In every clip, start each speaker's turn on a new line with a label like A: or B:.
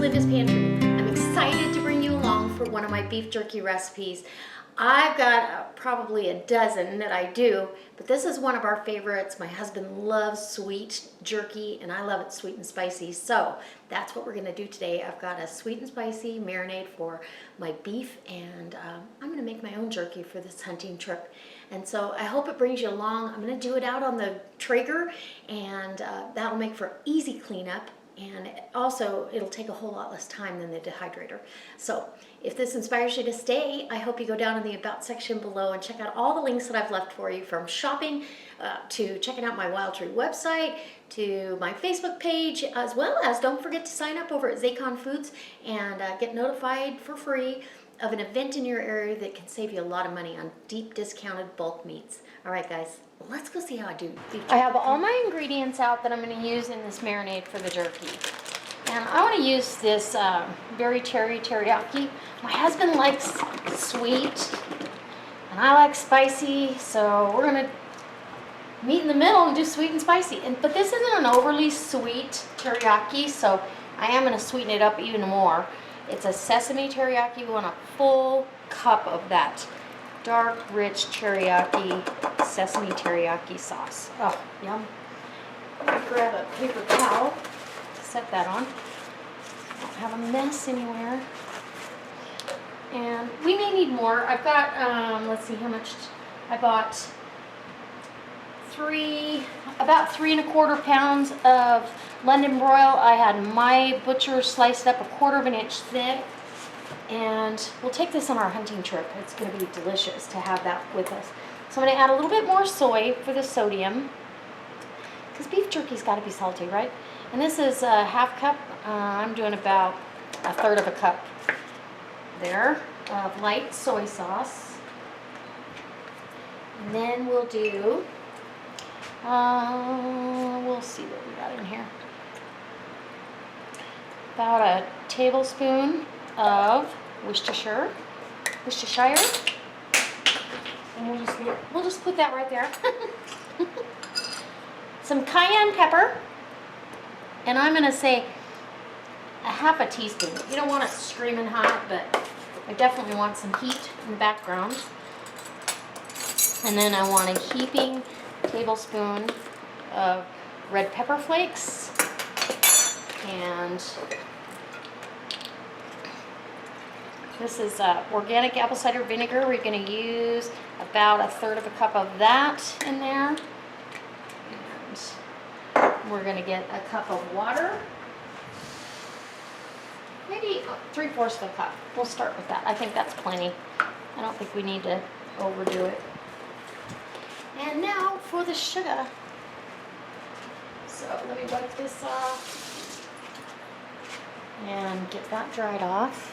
A: Linda's Pantry. I'm excited to bring you along for one of my beef jerky recipes. I've got probably a dozen that I do, but this is one of our favorites. My husband loves sweet jerky, and I love it sweet and spicy, so that's what we're going to do today. I've got a sweet and spicy marinade for my beef, and I'm going to make my own jerky for this hunting trip. And so I hope it brings you along. I'm going to do it out on the Traeger, and that'll make for easy cleanup. And also, it'll take a whole lot less time than the dehydrator. So if this inspires you to stay, I hope you go down in the About section below and check out all the links that I've left for you, from shopping to checking out my Wild Tree website to my Facebook page, as well as don't forget to sign up over at Zacon Foods and get notified for free of an event in your area that can save you a lot of money on deep discounted bulk meats. All right, guys, let's go see how I do beef jerky. I have all my ingredients out that I'm going to use in this marinade for the jerky. And I want to use this berry cherry teriyaki. My husband likes sweet, and I like spicy, so we're going to meet in the middle and do sweet and spicy. But this isn't an overly sweet teriyaki, so I am going to sweeten it up even more. It's a sesame teriyaki. We want a full cup of that dark, rich teriyaki, sesame teriyaki sauce. Oh, yum. I'm going to grab a paper towel, set that on. Don't have a mess anywhere. And we may need more. I've got, let's see how much, I bought about 3 1/4 pounds of London broil. I had my butcher sliced up 1/4 inch thick. And we'll take this on our hunting trip. It's going to be delicious to have that with us. So I'm going to add a little bit more soy for the sodium, because beef jerky's got to be salty, right? And this is a 1/2 cup. I'm doing about 1/3 of a cup there of light soy sauce. And then we'll do, we'll see what we got in here. About a tablespoon of Worcestershire, and we'll just put that right there. Some cayenne pepper, and I'm gonna say a 1/2 teaspoon. You don't want it screaming hot, but I definitely want some heat in the background. And then I want a heaping tablespoon of red pepper flakes, and this is organic apple cider vinegar. We're going to use about 1/3 of a cup of that in there. And we're going to get a cup of water. Maybe 3/4 of a cup. We'll start with that. I think that's plenty. I don't think we need to overdo it. And now for the sugar. So let me wipe this off and get that dried off.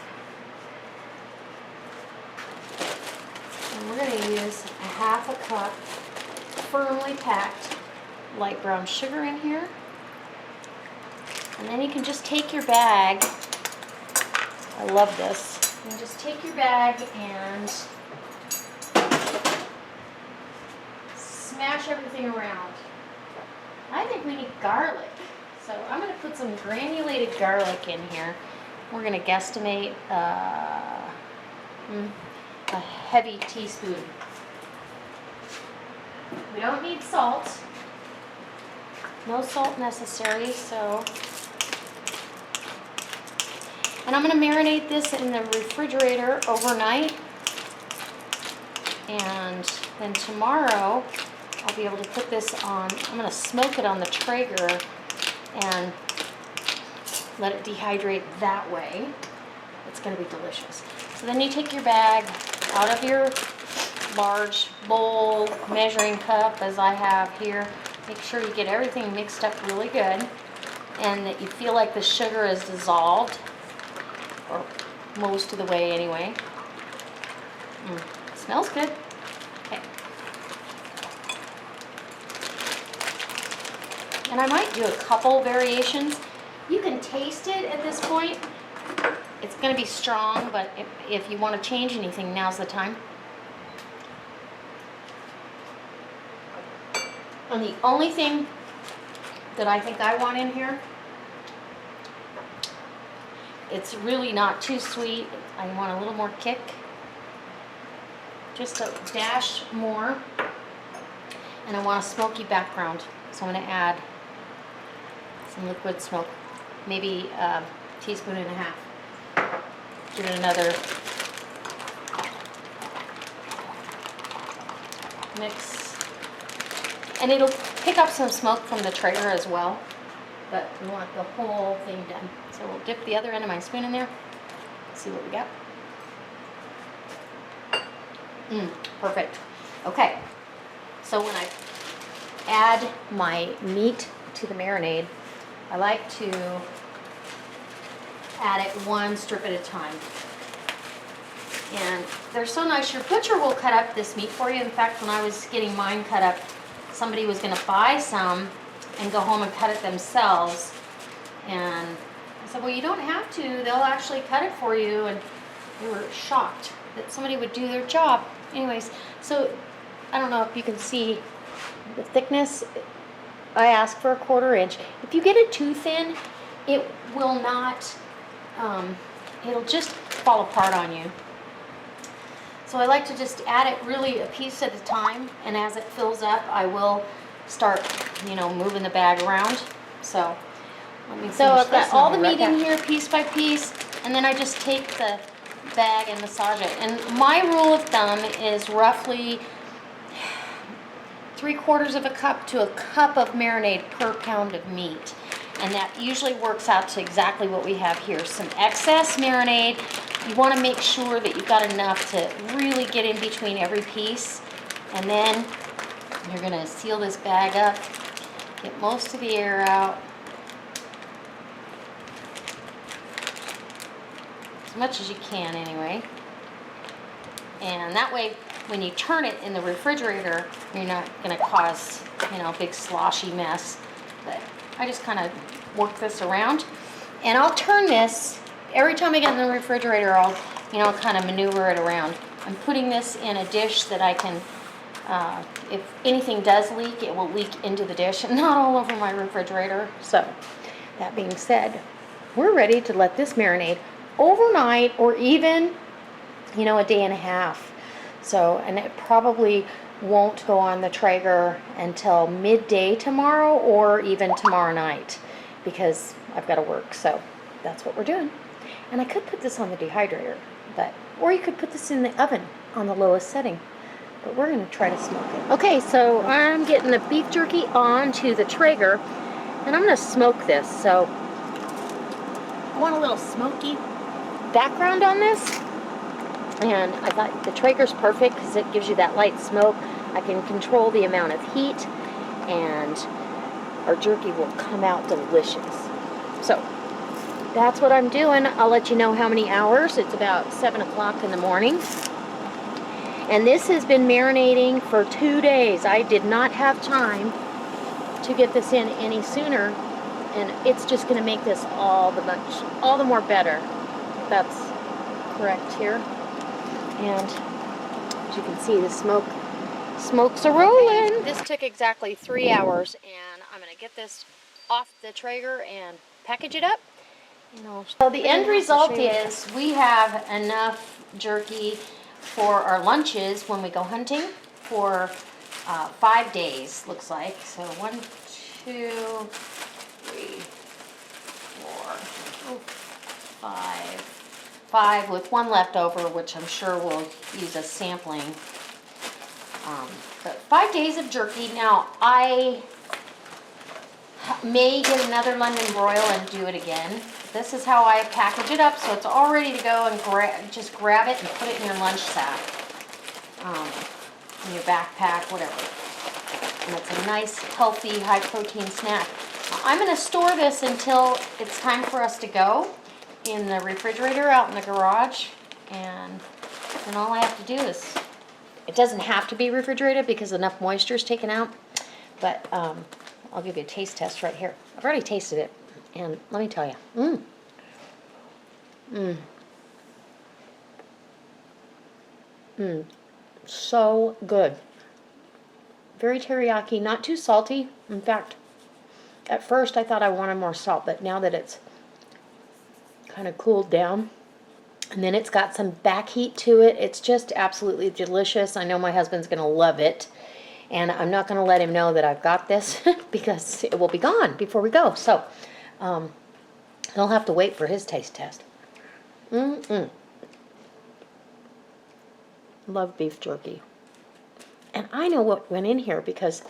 A: And we're going to use a 1/2 cup firmly packed light brown sugar in here. And then you can just take your bag. I love this. You can just take your bag and smash everything around. I think we need garlic. So I'm going to put some granulated garlic in here. We're going to guesstimate a heavy teaspoon. We don't need salt. No salt necessary, so. And I'm going to marinate this in the refrigerator overnight. And then tomorrow I'll be able to put this on. I'm going to smoke it on the Traeger and let it dehydrate that way. It's going to be delicious. So then you take your bag out of your large bowl measuring cup, as I have here. Make sure you get everything mixed up really good, and that you feel like the sugar is dissolved, or most of the way anyway. Smells good. Okay. And I might do a couple variations. You can taste it at this point. It's going to be strong, but if you want to change anything, now's the time. And the only thing that I think I want in here It's really not too sweet. I want a little more kick. Just a dash more. And I want a smoky background. So I'm going to add some liquid smoke. Maybe a teaspoon and a half. Give it another mix. And it'll pick up some smoke from the Traeger as well. But we want the whole thing done. So we'll dip the other end of my spoon in there. See what we got. Perfect. Okay. So when I add my meat to the marinade, I like to add it one strip at a time. And they're so nice. Your butcher will cut up this meat for you. In fact, when I was getting mine cut up, somebody was going to buy some and go home and cut it themselves. And I said, well, you don't have to. They'll actually cut it for you. And they were shocked that somebody would do their job. Anyways, so I don't know if you can see the thickness. I asked for a 1/4 inch. If you get it too thin, it will not, it'll just fall apart on you. So I like to just add it really a piece at a time, and as it fills up, I will start, moving the bag around. So let me so I've got all the meat in here piece by piece, and then I just take the bag and massage it. And my rule of thumb is roughly 3/4 of a cup to a cup of marinade per pound of meat. And that usually works out to exactly what we have here. Some excess marinade. You want to make sure that you've got enough to really get in between every piece. And then you're going to seal this bag up, get most of the air out. As much as you can anyway. And that way, when you turn it in the refrigerator, you're not going to cause, a big sloshy mess. But I just kind of work this around. And I'll turn this, every time I get in the refrigerator, I'll, kind of maneuver it around. I'm putting this in a dish that I can, if anything does leak, it will leak into the dish and not all over my refrigerator. So, that being said, we're ready to let this marinate overnight or even, a day and a half. So, and it probably won't go on the Traeger until midday tomorrow or even tomorrow night because I've got to work. So that's what we're doing. And I could put this on the dehydrator, or you could put this in the oven on the lowest setting. But we're going to try to smoke it. Okay, so I'm getting the beef jerky onto the Traeger, and I'm going to smoke this. So I want a little smoky background on this. And I thought the Traeger's perfect because it gives you that light smoke. I can control the amount of heat, and our jerky will come out delicious. So that's what I'm doing. I'll let you know how many hours. It's about 7 o'clock in the morning. And this has been marinating for 2 days. I did not have time to get this in any sooner, and it's just going to make this all the more better. That's correct here. And as you can see, the smokes are rolling. This took exactly 3 hours, and I'm going to get this off the Traeger and package it up. So the end result is we have enough jerky for our lunches when we go hunting for 5 days, looks like. So 1, 2, 3, 4, 5. 5 with 1 left over, which I'm sure we'll use as sampling. But 5 days of jerky. Now, I may get another London broil and do it again. This is how I package it up, so it's all ready to go, and just grab it and put it in your lunch sack, in your backpack, whatever. And it's a nice, healthy, high-protein snack. I'm going to store this until it's time for us to go in the refrigerator out in the garage, and then all I have to do is, it doesn't have to be refrigerated because enough moisture is taken out, but I'll give you a taste test right here. I've already tasted it, and let me tell you, so good. Very teriyaki, not too salty. In fact, at first I thought I wanted more salt, but now that it's kind of cooled down. And then it's got some back heat to it. It's just absolutely delicious. I know my husband's going to love it. And I'm not going to let him know that I've got this because it will be gone before we go. So he'll have to wait for his taste test. Love beef jerky. And I know what went in here because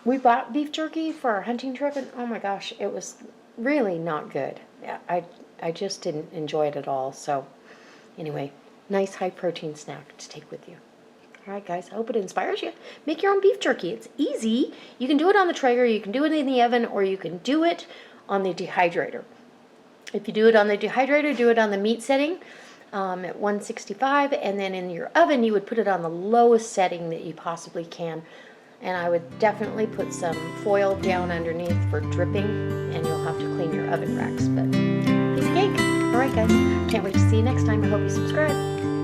A: we bought beef jerky for our hunting trip, and oh my gosh, it was really not good. I just didn't enjoy it at all. So anyway, nice high protein snack to take with you. All right, guys, I hope it inspires you. Make your own beef jerky. It's easy. You can do it on the Traeger, you can do it in the oven, or you can do it on the dehydrator. If you do it on the dehydrator, do it on the meat setting at 165, and then in your oven, you would put it on the lowest setting that you possibly can. And I would definitely put some foil down underneath for dripping, and you'll have to clean your oven racks. But piece of cake. All right, guys. Can't wait to see you next time. I hope you subscribe.